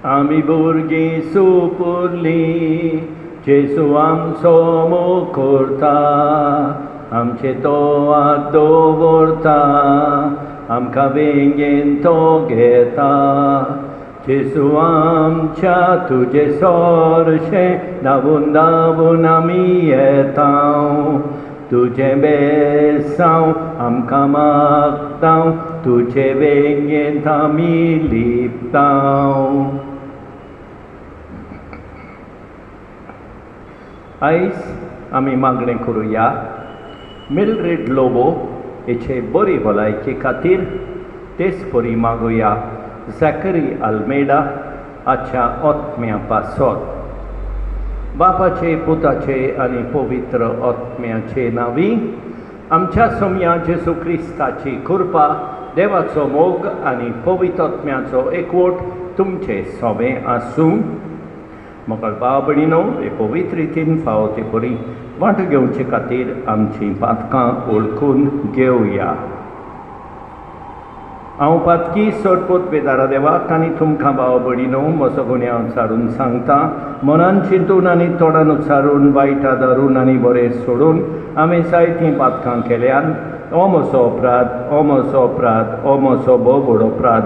आमी भुरगीं सुपुरलीं जेजू आमचो मोग करता, आमचे तोवाक दवरता, आमकां वेंगेन तो घेता. जेजू आमच्या तुजे सोरशें धांवून धांवून आमी येतां. तुजें बेसांव आमकां मागतां, तुजे वेंगेंत आमी लिपतां. आयज आमी मागणें करुया मिल्ड्रेड लोबो हेचे बरी भलायके खातीर. तेच परी मागुया झॅकरी आल्मेडा हाच्या आत्म्या पासत. बापाचे, पुताचे आनी पवित्र आत्म्याचे नांवी. आमच्या सोम्या जेजू क्रिस्ताची कृपा, देवाचो मोग आनी पवित्र आत्म्याचो एकवट तुमचे सोबें आसूं. मोगाळ भाव भयणीनो, हे पवित्र रितीन फावो ते बरी वांटो घेवचे खातीर आमचीं पातकां ओळखून घेवया. हांव पातकी सोडपोत बेदारा देवाक आनी तुमकां भाव भयणीनो म्हजो गुन्यांव उच्चारून सांगता. मनान चिंतून आनी तोंडान उच्चारून, वायटा धरून आनी बरें सोडून हांवें जायतीं पातकां केल्यान हो म्हजो अपराध, हो म्हजो अपराध, हो म्हजो भोव व्हड अपराध.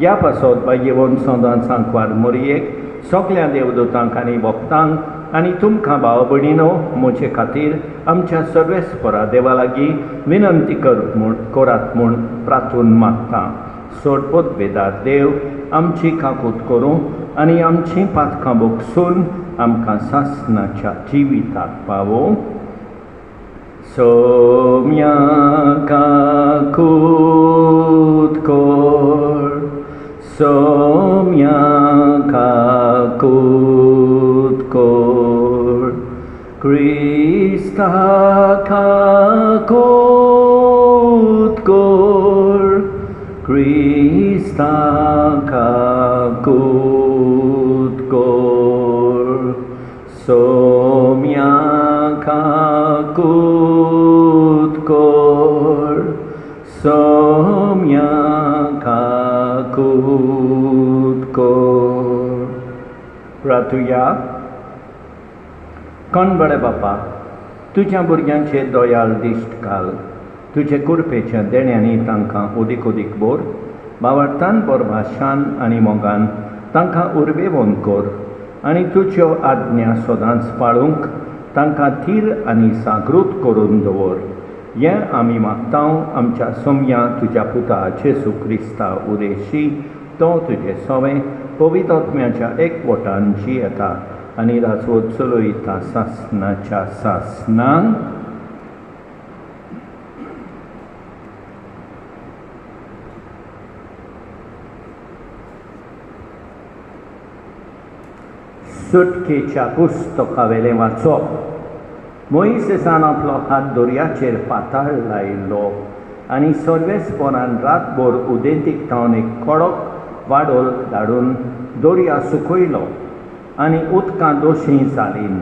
ह्या पासत भाग्यवन सोदां सांकवार मोरयेक, सगळ्या देवदूतांक आनी भक्तांक आनी तुमकां भाव भयणीनो म्हजे खातीर आमच्या सर्वेस्परा देवा लागीं विनंती करात म्हूण प्रार्थून मागता. सोडपोत बेदार देव आमची काकूट करूं आनी आमचीं पातकां भोगसून आमकां सासणाच्या जिविताक पावों. सोम्या काकूट कर, सोम्या काकूट कर, क्रिस्ता काकूट कर, क्रिस्ता काकूट कर. सोम्या काकूट कर, सोम्या काकूट कर. प्रार्थुया. कोण बरे बापा, तुज्या भुरग्यांचे दोयाल दिश्ट घाल. तुजे कुरपेच्या देण्यांनी तांकां उदीक उदीक भर. भावार्थान, बोरभाशान आनी मोगान तांकां उर्बेवंत कर आनी तुज्यो आज्ञा सदांच पाळूंक तांकां थीर आनी जागृत करून दवर. हें आमी मागतां आमच्या सोम्या तुज्या पुता जेजू क्रिस्ता उदेशी. तो तुजें सोवें पवित्र आत्म्याच्या एकवटान जियेता आनी राजवट चलयता सासणाच्या सासणांक. सुटकेच्या पुस्तकावेलें वाचप. मोइसेसान आपलो हात दर्याचेर पाताळ लायिल्लो आनी सर्वेस्परान रातभर उदेंतीक थावन एक कडक वाडोल धाडून दर्या सुकयलो आनी उदकां दोशीं जालीं.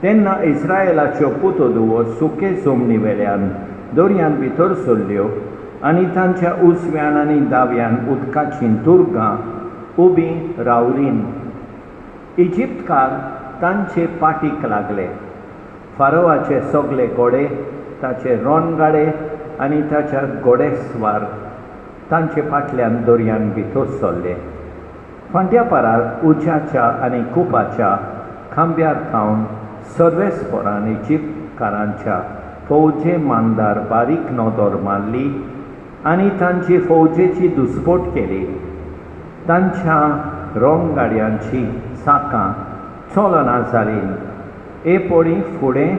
तेन्ना इस्रायेलाच्यो पुतोदुवो सुके जमनी वेल्यान दर्यान भितर सरल्यो आनी तांच्या उजव्यान आनी दाव्यान उदकाचीं दुर्गां उबीं रावलीं. इजिप्तकार तांचे पाटीक लागले. फारोवाचे सगळे घोडे, ताचे रणगाडे आनी ताच्या घोडेस्वार तांचे फाटल्यान दर्यान भितर सरले. फांट्या पारार उज्याच्या आनी कुपाच्या खांब्यार थावन सर्वेस्परान इजिप्तकारांच्या फौजे मांदार बारीक नदर मारली आनी तांची फौजेची दुसपोट केली. तांच्या रणगाड्यांची चाकां चलना जालीं. एपडी फुडें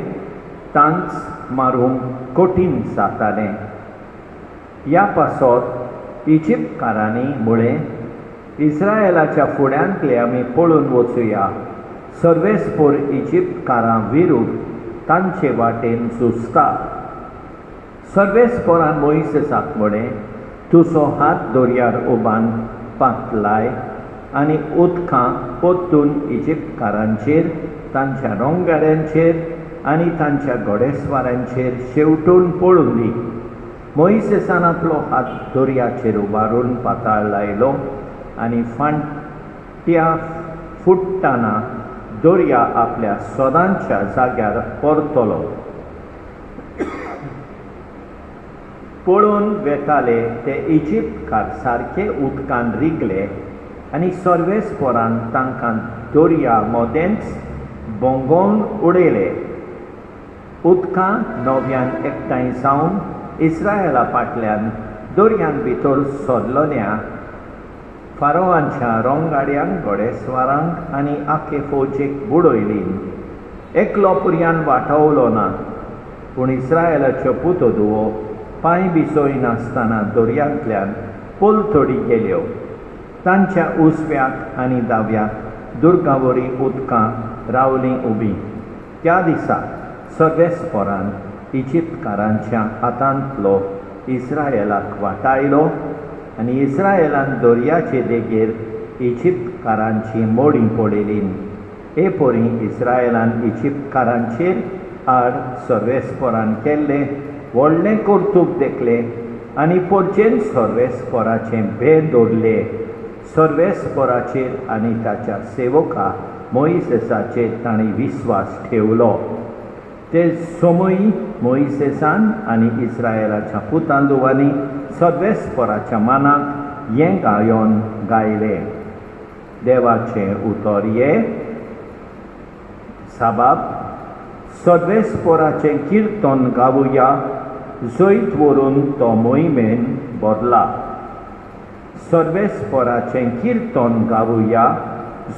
तांच मारूंक कठीण जातालें. ह्या पासत इजिप्तकारांनी म्हळें, इस्रायेलाच्या फुड्यांतले आमी पळून वचुया. सर्वेस्पर इजिप्तकारां विरुद्ध तांचे वाटेन झुजता. सर्वेस्परान मोइसेसाक म्हळें, तुजो हात दर्यार उबान पात लाय आनी उदकां पोत्तून इजिप्तकारांचेर, तांच्या रणगाड्यांचेर आनी तांच्या घोडेस्वारांचेर शेवटून पळून दी. मोइसेसान आपलो हात दर्याचेर उबारून पाताळ लायलो आनी त्या फुट्टाना दर्या आपल्या सदांच्या जाग्यार परतलो. पळोवन वेताले ते इजिप्तकार सारके उदकान रिगले आनी सर्वेस्परान तांकां दर्या मोदेंच बोंगोवन उडयले. उदकां नव्यान एकठांय जावन इस्रायला फाटल्यान दर्यान भितर सरलोल्या फारोवांच्या रोंगाड्यांक, घोडेस्वारांक आनी आखे फौजेक बुडयली. एकलो पुर्यान वाटावलो ना, पूण इस्रायलाच्यो पुतोदुवो पांय भिसोय नासतना दर्यांतल्यान पोलतोडी गेल्यो. तांच्या उजव्याक आनी दाव्याक दुर्गावरी उदकां रावलीं उबीं. त्या दिसा सर्वेस्परान इजिप्तकारांच्या हातांतलो इस्रायलाक वाटायलो आनी इस्रायलान दर्याचे देगेर इजिप्तकारांची मोडी पडयली. हे पोरी इस्रायलान इजिप्तकारांचेर आड सर्वेस्परान केल्ले व्हडलें कर्तूब देखले आनी परचेन सर्वेस्पराचें भेद दवरले. सर्वेस्पराचेर आनी ताच्या सेवका मोइसेसाचेर तांणी विस्वास ठेवलो. ते समूय मोइसेसान आनी इस्रायलाच्या पुतांदुवांनी सर्वेस्पराच्या मानाक हें गायोन गायले. देवाचें उतर हे साबाब, सर्वेस्पराचें किर्तन गावुया, जैत व्हरून तो मोहिमेन बरला. सर्वेस्पराचें किर्तन गावुया,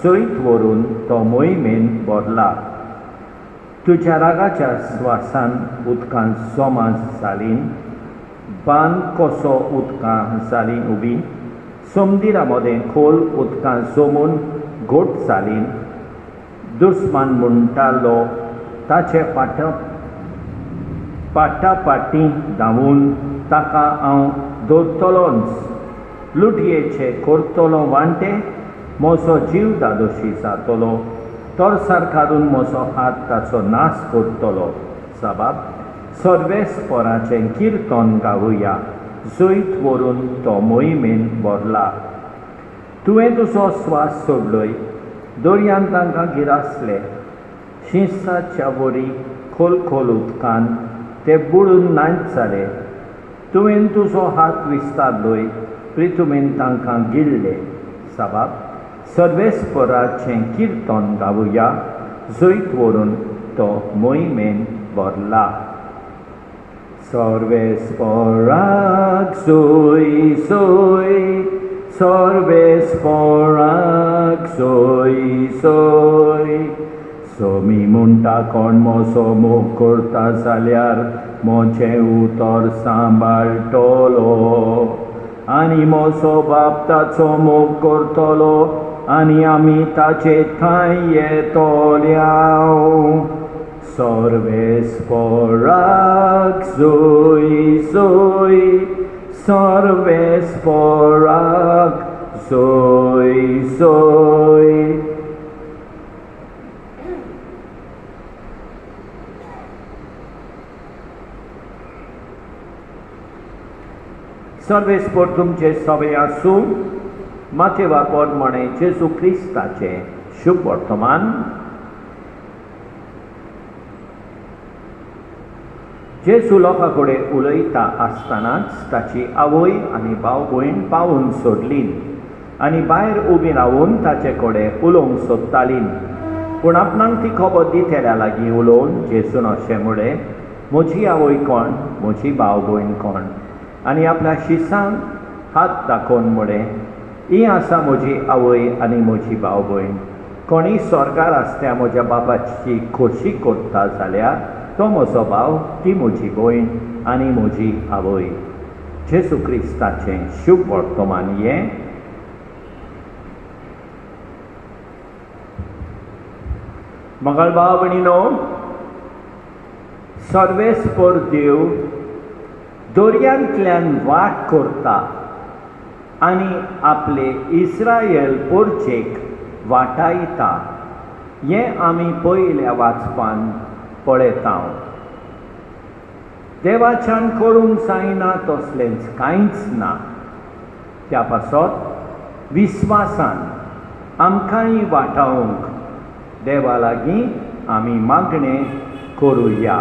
जैत व्हरून तो मोहिमेन बरला. तुज्या रागाच्या स्वासान उदकां जोमा जालीं, बांद कसो उदकां जालीं उबी. समुद्रा मदें खोल उदकां जमून घोट जालीं. दुस्मान म्हणटालो ताचे पाटापाटी धांवून ताका हांव धरतलोच. लुटयेचे करतलो वांटे, म्हजो जीव दादोशी जातलो. तोरसार काडून म्हजो हात ताचो नाश करतलो. साबाब, सर्वेस्पराचें किर्तन गावुया, जैत व्हरून तो मोहिमेन बरला. तुवें तुजो स्वास सोडलोय, दर्यान तांकां गिरासले. शिंसाच्या वरी खोल खोल उदकान ते बुडून नायत जाले. तुवें तुजो हात विस्तारलोय, प्रितुमेन तांकां गिळ्ळे. साबाब, सर्वेस्पराचें किर्तन गावुया, जैत व्हरून तो मोहिमेन बरला. सर्वेस्पराक जय जय, सर्वेस्पराक जय जय. सोमी म्हणटा कोण म्हजो मोग करता जाल्यार म्हजें उतर सांबाळटलो. आनी म्हजो बाप ताचो मोग करतलो आनी आमी ताचे थंय येतोल्या. सर्वेस्पराक जय जय, सर्वेस्पराक जय जय. सर्वेस्पर तुमचे सवे आसूं. माथेवा पोरमणे जेजू क्रिस्ताचे शुभ वर्तमान. जेजू लोकां कडेन उलयता आसतनाच ताची आवय आनी भाव भयण पावून सोडलीं आनी भायर उबी रावून ताचे कडेन उलोवंक सोदतालीं. पूण आपणाक ती खबर दितेल्या लागीं उलोवन जेजून अशें म्हळें, म्हजी आवय कोण, म्हजी भाव भयण कोण? आनी आपल्या शिसांक हात दाखोवन म्हळें, ही आसा म्हजी आवय आनी म्हजी भाव भयण. कोणी स्वर्गार आसत्या म्हज्या बापाची खोशी करता जाल्यार तो म्हजो भाव, ती म्हजी भयण आनी म्हजी आवय. जेजू क्रिस्ताचें शुभ वर्तमान हें. मंगळ भाव भयणीनो, सर्वेस्पर देव दर्यांतल्यान वाट करता आनी आपले इस्रायल पोरचेक वाटायता. हें आमी पयल्या वाचपान पळयता. देवाच्यान करूंक जायना तसलेंच कांयच ना. त्या पासत विस्वासान आमकांय वाटावंक देवा लागीं आमी मागणें करुया.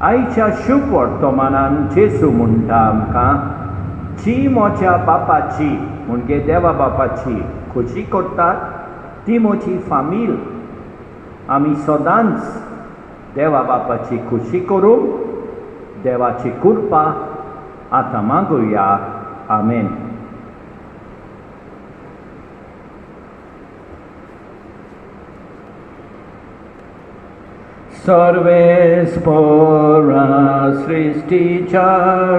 आयच्या शुभ वर्तमानान जेजू म्हणटा आमकां, जी म्हज्या बापाची म्हणजे देवा बापाची खोशी करतात ती म्हजी फामील. आमी सदांच देवा बापाची खोशी करूं, देवाची कृपा आतां मागुया. आमेन. सर्वेस्परा सृष्टीच्या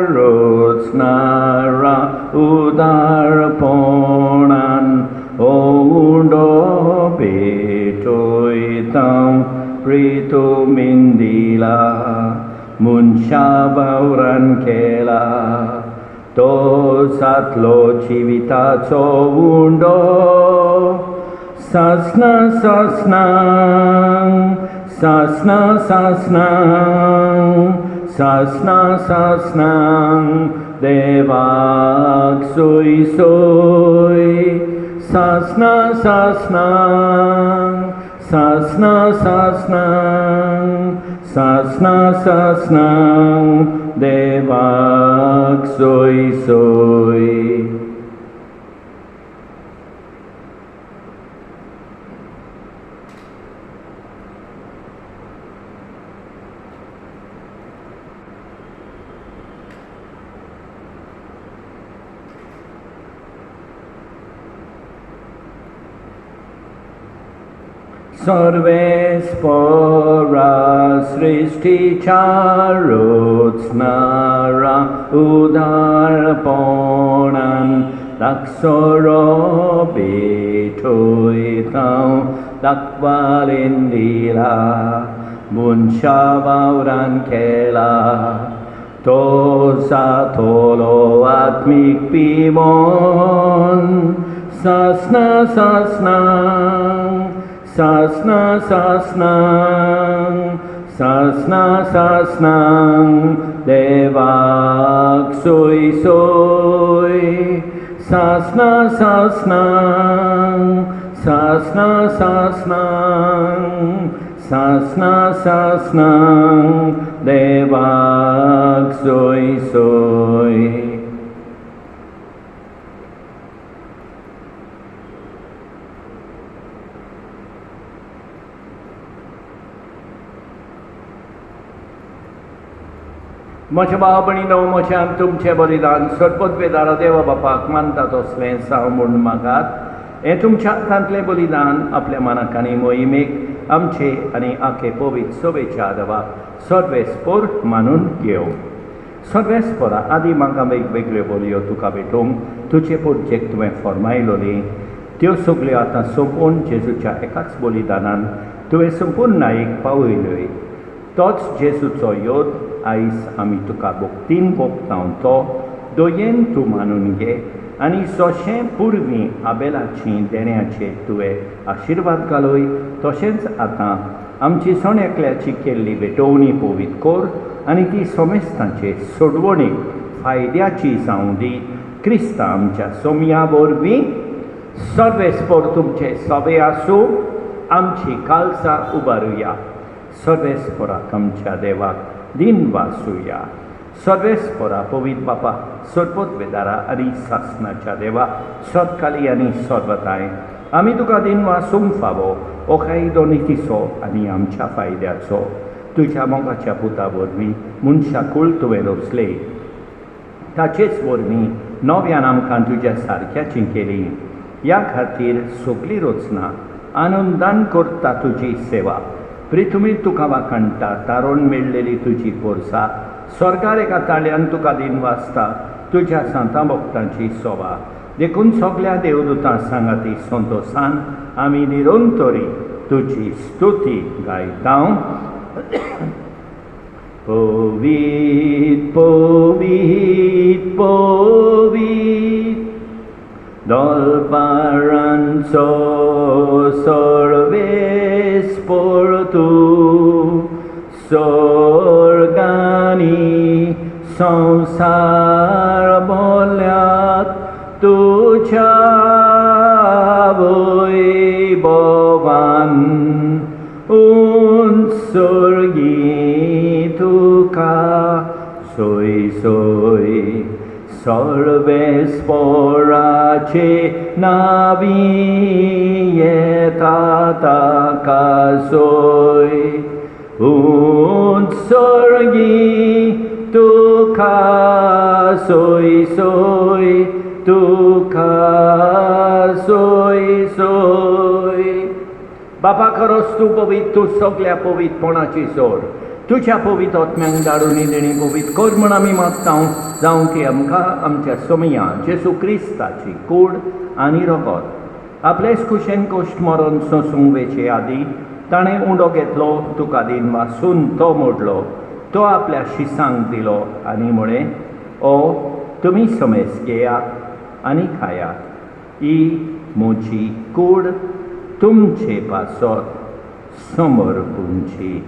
रचणारा उदारपणान ओंडो भेटयता प्रितुमीन दिला, मनशा वावरान केला. तो सातलो जिविताचो उंडो सासना सासनांक सासना सासनांक सासना सासनांक देवाक सोय सोय. सासना सासनांक सासना सासनांक सासना सासनांक देवाक सोय सोय. सर्वेस्परा सृष्टीच्या रचणारा उदारपणान लागसरो भेटयता दाखवालेन दिला, मनशा वावरान केला. तो सातलो आत्मीक पिमोन सासना सासनांक सासना सासनांक सासना सासनांक देवाक सोय सोय. सासना सासनांक सासना सासनांक सासना सासनांक देवाक सोय सोय. म्हज्या भाव भयणीनो, म्हज्यान तुमचें बलिदान सर्वोत्वेदार देवा बापाक मानता तसलें जावं म्हूण मागात. हें तुमच्या हातांतलें बलिदान आपल्या मनाक आनी मोहिमेक आमचे आनी आखे पवित्र सभेच्या देवाक सर्वेस्पर मानून घेवं. सर्वेस्परा आदी म्हाका वेगवेगळ्यो बोलयो तुका भेटोवंक तुजे पुरचेक तुवें फॉर्मायलोली. त्यो सगल्यो आतां सोंपोवन जेजूच्या एकाच बलिदानान तुवें संपूर्णायेक पावयल्योय. तोच जेजूचो योद आयज आमी तुका भोक्तीन भोगतां तो दोयेन तूं मानून घे आनी जशें पुर्वीं आबेलाची देण्याचेर तुवें आशिर्वाद घालय तशेंच आतां आमची सण एकल्याची केल्ली भेटोवणी पवित्र कर आनी ती सोमेस्तांचे सोडवणेक फायद्याची जावं दी. क्रिस्ता आमच्या सोमया वरवीं सर्वेस्पर तुमचे सवे आसूं. आमची काळजां उबारुया. सर्वेस्पराक आमच्या देवाक दिन वासुया. सर्वेस्परा पवित्र बापा सर्वोत्वेदारा आनी सासनाच्या देवा सतकाली आनी सर्वताय आमी तुका दिन वासूंक फावो ओखायदो नितीचो आनी आमच्या फायद्याचो. तुज्या मोगाच्या पुता वरवीं मनशाकूळ तुवें रचले. ताचेच वरवीं नव्यान आमकां तुज्या सारक्याची केली. ह्या खातीर सगळी रचना आनंदान करता तुजी सेवा. पृथ्वी तुका वाखाणटा तारोन मेळलेली तुजी पोरसा. स्वर्गार एका ताळ्यान तुका दिन वाजता तुज्या सांता भक्तांची सोवा. देखून सगळ्या देवदूतां सांगाती संतोशान आमी निरंतरी तुजी स्तुती गायता. पवित्र पवित्र पवित्र दलबारांचो सर्वेस्पर तूं. स्वर्गांनी संसार बोल्यात तुझ्या सर्गी तुका सोय सोय सर्वेस्पराचे नावी येता ताका सोय उत्सर्गी तुका सोय सोय तुका सोय सोय बापा खरोच तूं पवित्र तूं सगळ्या पवित्रपणाची सोड तुझ्या पवित्र आत्म्यांक धाडून देणी पवित्र कर म्हण आमी मागता जावं की आमकां आमच्या समया जेसू क्रिस्ताची कूड आनी रगत आपलेच कुशेन कोश्ट मरण सोसूंक वेचे आदी ताणें उंडो घेतलो तुका दिन वासून तो मोडलो तो आपल्या शिसांक दिलो आनी म्हळें ओ तुमी समेस घेयात आनी खायात ही म्हजी कूड तुमचे पासत समर्पूंची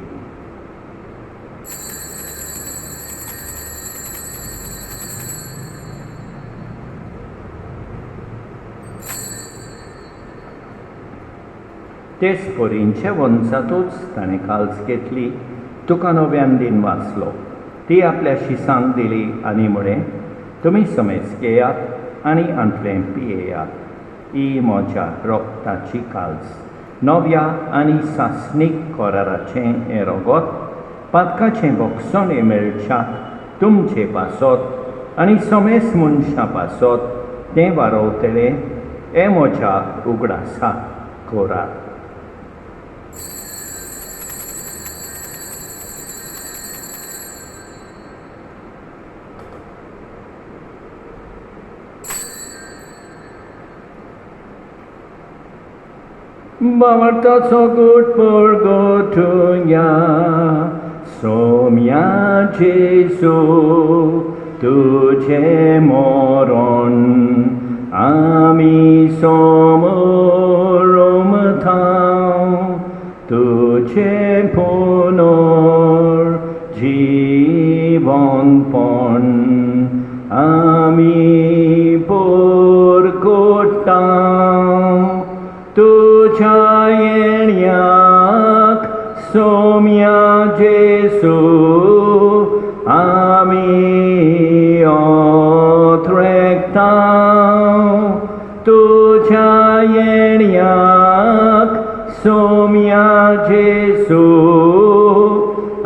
तेच परींच्या वंशातूच ताणें काल्स घेतली तुका नव्यान दिन वाचलो ती आपल्या शिसांक दिली आनी म्हळें तुमी समेस घेयात आनी आंतलें पियेयात ही म्हज्या रोगताची काल्स नव्या आनी सासणीक कराराचें हें रगत पातकाचें भोगसण मेळच्याक तुमचे पासत आनी समेस मनशां पासत तें वारोवतलें हें म्हज्या उगडासाक करात Bawartaco good purgatoria, somia Jesu, tuce moron, ami somorom tau, tuce ponor, jivon pon, ami purgotau, तुझ्या येण्याक सोम्या जेसू आमी ओथरेकताव तुझ्या येण्याक सोम्या जेसू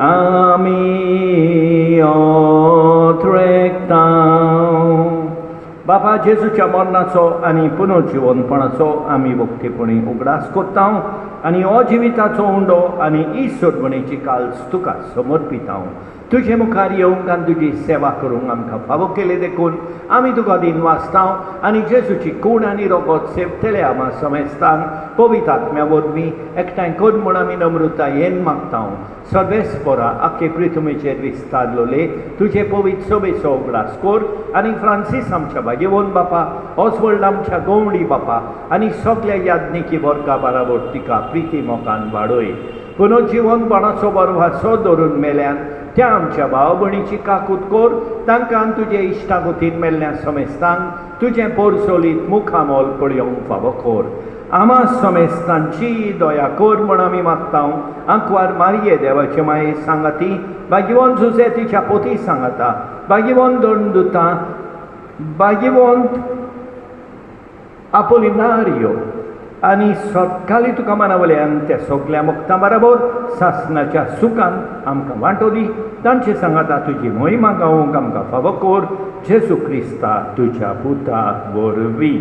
आमी ओथरेकताव बापा जेजूच्या मरणाचो आनी पुनर्जिवनपणाचो आमी भक्तीपणी उगडास करता आनी अजिविताचो उंडो आनी ही सोडवणेची काल्स तुका समर्पिता तुजे मुखार येवंक आनी तुजी सेवा करूंक आमकां फावो केले देखून आमी तुका दिन वाचता आनी जेजूची कूड आनी रगत सेवतले आमा समेस्तान पवित्र आत्म्या वरवीं एकठांय कर म्हूण आमी नम्रतायेन मागता सर्वेस्परा आख्खे पृथ्वीचेर विस्तारलोले तुजे पवित्र सभेचो उगडास कर आनी फ्रांसीस आमच्या भाग्यवन बापा ऑसवर्ल्ड आमच्या गवंडी बापा आनी सगळ्या याज्ञिकी वर्गा बाराबर तिका प्रिती मोगान वाडय पुनर्जिवनपणाचो बरवासो धरून मेल्यान त्या आमच्या भाव भयणीची काकूट कर तांकां तुजे इश्टागतीन मेल्ल्या समेस्तांक तुजें पोरसोलीत मुखामोल पळयोवंक फावो कर आमा समेस्तांची दया कर म्हण आमी मागता आंकवार मारये देवाचे माये सांगाती भाग्यवंत जुसे तिच्या पोती सांगाता भाग्यवंत दोंडुता भाग्यवंत आपोलिनारियो आनी सतकाळी तुका मानवल्यान त्या सगळ्या मुक्तां बरोबर सासणाच्या सुखान आमकां वांटोली तांचे सांगाता तुजी महिमा गावूंक आमकां फावो कर जेजू क्रिस्ता तुज्या पुताक वरवीं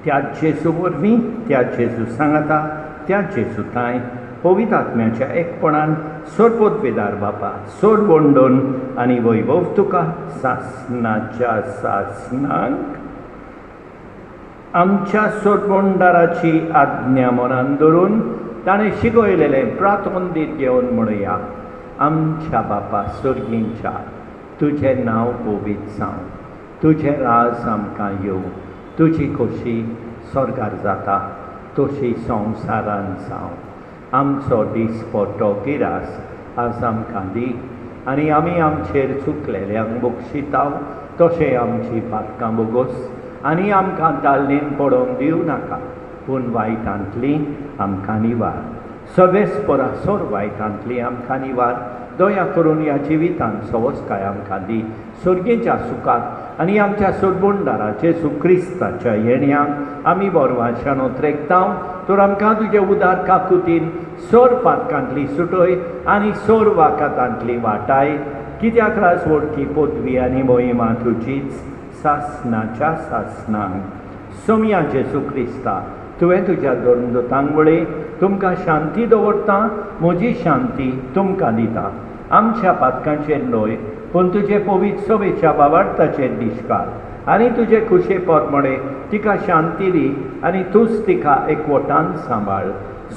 त्या जेजू वरवीं त्या जेजू सांगाता त्या जेजूताय पवित्र आत्म्याच्या एकपणान सोडपोतवेदार बापा सोड बोंडोन आनी वैभव तुका सासणाच्या सासणांक आमच्या सोडबोंडाराची आज्ञा मनान धरून ताणें शिकयलेलें प्रातोंदीत घेवन म्हणया आमच्या बापा सर्गींच्या तुजें नांव पवित्र जावं तुजें राज आमकां येवं तुजी खोशी स्वर्गार जाता तशी संवसारान जावं आमचो दिसपट्टो गिरास आज आमकां दी आनी आमी आमचेर चुकलेल्यांक बक्षिताव तशें आमची पातकां बोगोस आनी आमकां दाळणेन पडोवंक दिवं नाका पूण वायटांतली आमकां निवार सर्वेस्परा सोर वायटांतली आमकां निवार दया करून ह्या जिवितांत सवस्काय आमकां दी सर्गेच्या सुखाक आनी आमच्या सोडबोंडाराचे सुक्रिस्ताच्या येण्याक आमी बोरवाशान उतरेकतांव तर आमकां तुजे उदार काकुतीन सोर पातकांतली सुटय आनी सोर वाकातांतली वाटाय कित्याक रास वडकी पोतवी आनी मोहिमा तुजीच सासनाच्या सासनांक सोम्या जेसू क्रिस्ता तुवें तुज्या दोन दोतांगळे तुमकां शांती दवरता म्हजी शांती तुमकां दिता आमच्या पातकांचेर न्हय पूण तुजे पवित्र सभेच्या बाबार्थाचेर दिश्कार आनी तुजे खुशे पोरमणे तिका शांती दी आनी तूंच तिका एकवटान सांबाळ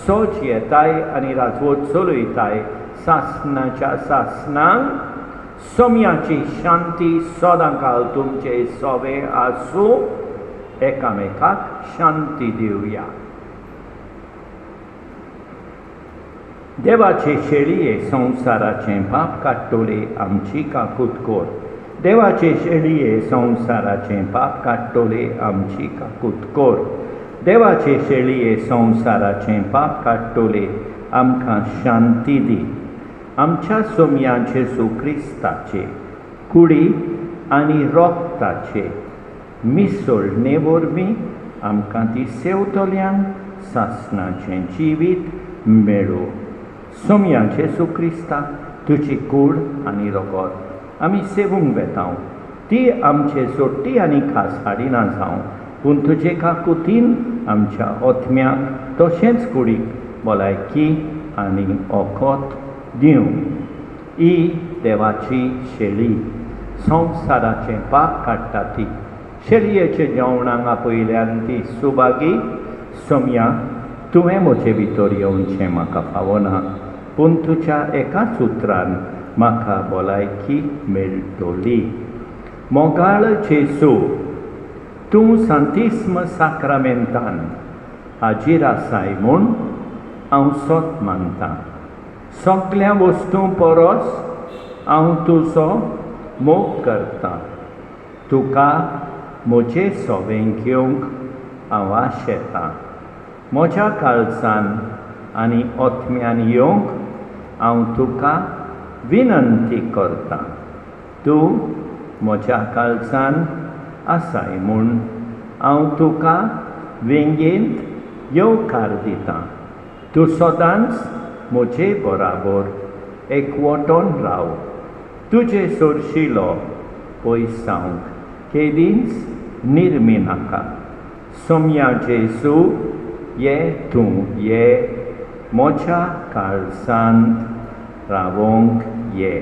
सोच येताय आनी राजवट चलयताय सासनाच्या सासनांक सोम्याची शांती सदांकाळ तुमचे सोबे आसूं एकामेकाक शांती दिवया देवाचे शेळये संवसाराचें पाप काडटोले आमची काकूट कोर देवाचे शेळये संवसाराचें पाप काडटोले आमची काकूट कोर देवाचे शेळये संवसाराचें पाप काडटोले आमकां शांती दी आमच्या सोम्याचे सुक्रिस्ताचे कुडी आनी रोगताचे मिसळणे वरवीं आमकां ती सेवतल्यांक सासनाचें जिवीत मेळो सोम्याचे सुक्रिस्ता तुजी कूड आनी रोगोत आमी सेवूंक वेतांव ती आमचे सोडटी आनी खास हाडिना जावं पूण तुजे काकुतीन आमच्या ओथम्याक तशेंच कुडीक भलायकी आनी ओकोत दिवं ही देवाची शेळी संवसाराचें पाप काडटा ती शेळयेच्या जेवणाक आपयल्यान ती सुभागी सोम्या तुवें म्हजे भितर येवचें म्हाका फावना पूण तुज्या एकाच उतरान म्हाका भलायकी मेळटली मोगाळ जेसू तूं सांतिस्म साक्रामेंतान हाजीर आसाय म्हूण हांव सोत मानतां सगळ्या वस्तू परस हांव तुजो मोग करतां तुका म्हजे सोबें घेवंक हांव आशेतां म्हज्या काळजान आनी ओथम्यान येवंक हांव तुका विनंती करतां तूं म्हज्या काळजान आसाय म्हूण हांव तुका वेंगेंत येवकार दितां तूं सदांच म्हजे बराबर एकवटोन राव तुजे सोरशिलो पयसांक केदींच निर्मी नाका सोम्या जेसू ये तूं ये म्हज्या काळजांत रावोंक ये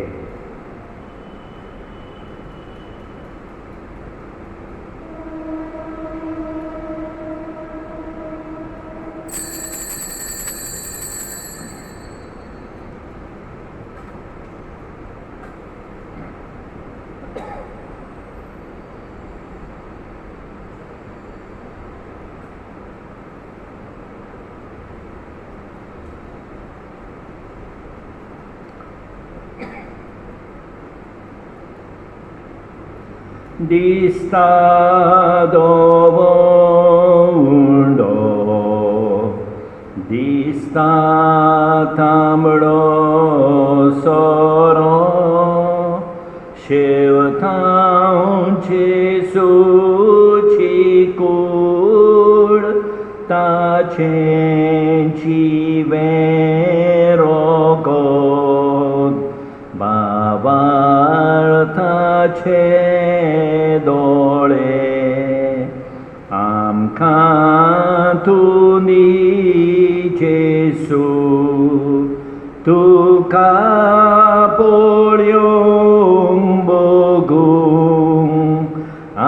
Dista dovo undo, dista tamro soro, shevtam Jesu chikud, tachen chiverogod, bavartache दोळे आमकां तुनी जेसू तुका पळोवंक बगूंक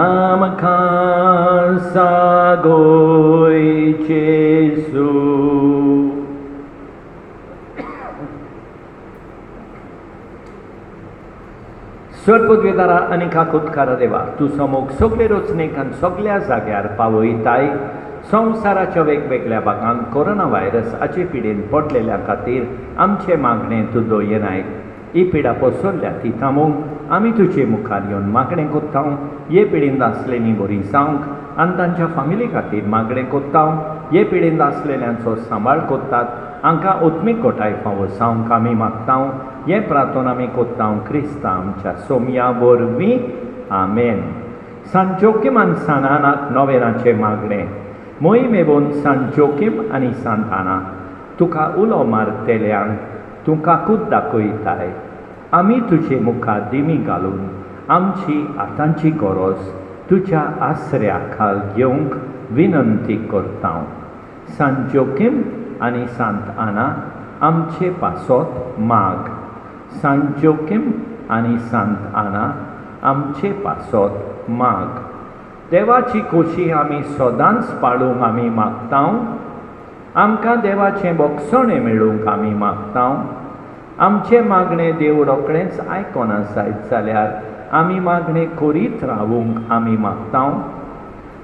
आमकां सागोय जेसू सर्पद्वेदारा आनी काकुतकारा देवा तूं समोग सगळे रचनेक आनी सगळ्या जाग्यार पावयताय संवसाराच्या वेगवेगळ्या भागांत कोरोना व्हायरस हाचे पिडेन पडलेल्या खातीर आमचे मागणें तूं दोयनायक ही पिडा पसरल्या ती थांबोवंक आमी तुजे मुखार येवन मागणें कोत्तांव हे पिडेन आसलेलीं बरीं जावंक आनी तांच्या फामिली खातीर मागणें कोत्तांव हे पिडेंत आसलेल्यांचो सांबाळ कोत्तात हांकां ओत्मीक गोठाय फावो जावंक आमी मागता हे प्रार्थना आमी कोत्ता क्रिस्ता आमच्या सोमया वरवीं आमेन. सांत जोकीम आनी सांत आनाक नोवेनाचे मागणें. मोहिमेबोन सांत जोकीम आनी सांत आना, तुका उलो मारतेल्यांक तूं काकूट दाखयताय. आमी तुजे मुखार दिमी घालून आमची आतांची गरज तुज्या आसऱ्या खाल घेवंक विनंती करता. सांत जोकीम आनी सांत आना आमचे पासत माग. सांत जोकीम आनी सांत आना आमचे पासत माग. देवाची खोशी आमी सदांच पाळूंक आमी मागता. आमकां देवाचें बक्षणें मेळूंक आमी मागता. आमचे मागणें देव रोखडेंच आयकोना जायत जाल्यार आमी मागणें करीत रावूंक आमी मागता.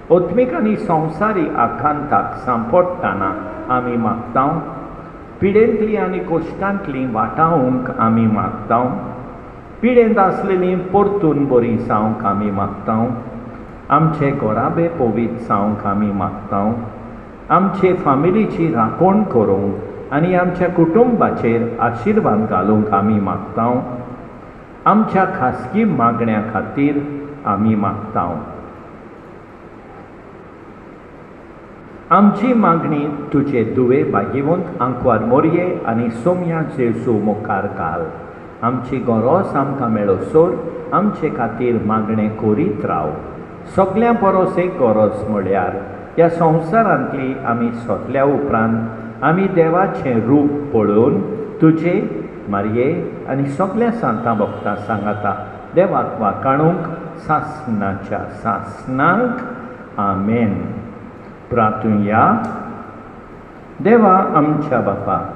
ओत्मीक आनी संवसारी आकांताक सांपडटाना आमी मागता. पिडेंतली आनी कोश्टांतलीं वाटावंक आमी मागता. पिडेंत आसलेलीं परतून बरीं जावंक आमी मागता. आमचे घोराबे पवीत जावंक आमी मागता. आमचे फामिलीची राखण करूंक आनी आमच्या कुटुंबाचेर आशिर्वाद घालूंक आमी मागता. आमच्या खासगी मागण्या खातीर आमी मागता. आमची मागणी तुजे दुवे भागिवंत आंकवार मोरये आनी सोमया जेजू मुखार घाल. आमची गरज आमकां मेळोसोर आमचे खातीर मागणें करीत राव. सगळ्या परस एक गरज म्हळ्यार ह्या संवसारांतली आमी सोदल्या उपरांत आमी देवाचें रूप पळोवन तुजे मारये आनी सगळ्या सांतां भक्तां सांगाता देवाक वाकाणूंक सासणाच्या सासणांक आमेन. प्रार्थुया. देवा आमच्या बापा,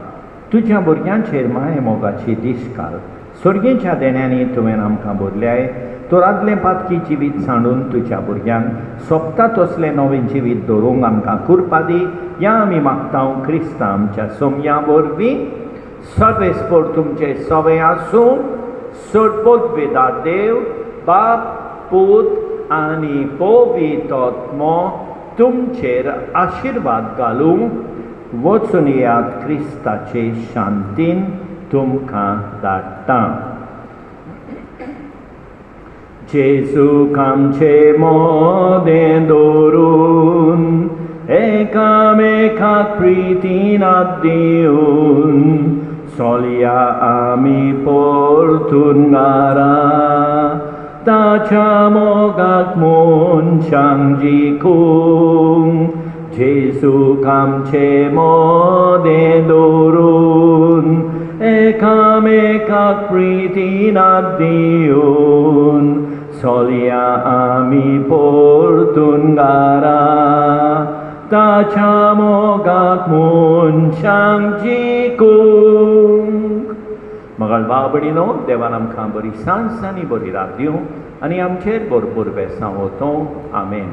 तुज्या भुरग्यांचेर माये मोगाची दीस घाल. स्वर्गेच्या देण्यांनी तुवें आमकां भरल्याय. तो आदलें पातकी जिवीत सांडून तुज्या भुरग्यांक सोंपता तसलें नवें जिवीत दवरूंक आमकां कृपा दी. या आमी मागता क्रिस्ता आमच्या सोमया वरवीं. सर्वेस्पर तुमचे सवे आसूं. सडपोत वेदा देव बाप पूत आनी पवित्र आत्मो तुमचेर आशिर्वाद घालूंक वचून येयात. क्रिस्ताचे शांतीन तुमकां धाडटा. जेजूक आमचे मोदें दवरून एकामेकाक प्रितीन दिवन चलया आमी परतून घरा. ताच्या मोगाक मनशांक जिखूंक जेजूक आमचे मोदें दवरून एकामेकाक प्रितीन दिवन चलया आमी परतून घरा. ताच्या मोगाक मनशांक जिखूंक. मगाळ बाबडीनो, देवान आमकां बरी सांज आनी बरी रात दिवं आनी आमचेर भरपूर बेसांव वतो. आमेन.